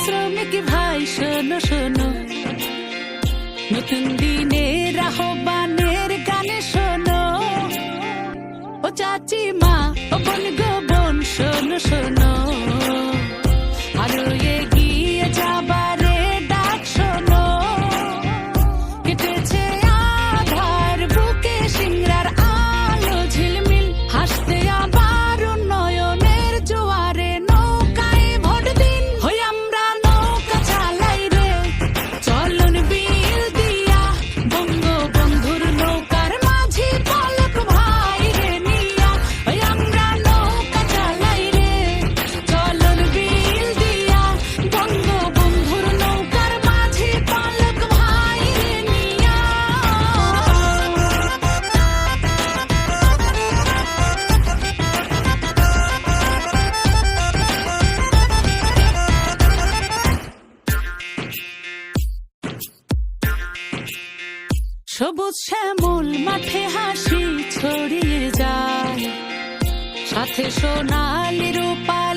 শ্রমিক ভাই শোনো শোনো, নতুন দিনের আহ্বানের গানে শোনো। ও চাচি মা ও বোন গো বোন শোনো শোনো, আরো এগিয়ে যাবারে ডাক শোনো। কেটেছে আধার বুকে সিংড়ার আলো ঝিলমিল, হাসতে আবার উন্নয়নের জোয়ারে নৌকায় ভোট দিন। হই আমরা নৌকা চালাই রে চলন বিল দিয়া, বঙ্গবন্ধুর নৌকার মাঝি পলক ভাই রে নিয়া। হই আমরা নৌকা চালাই রে চলন বিল দিয়া, বঙ্গবন্ধুর নৌকার মাঝি পলক ভাই রে নিয়া। সবুজ শ্যামল মাঠে হাসি ছড়িয়ে যায়, সাথে সোনালি রূপালি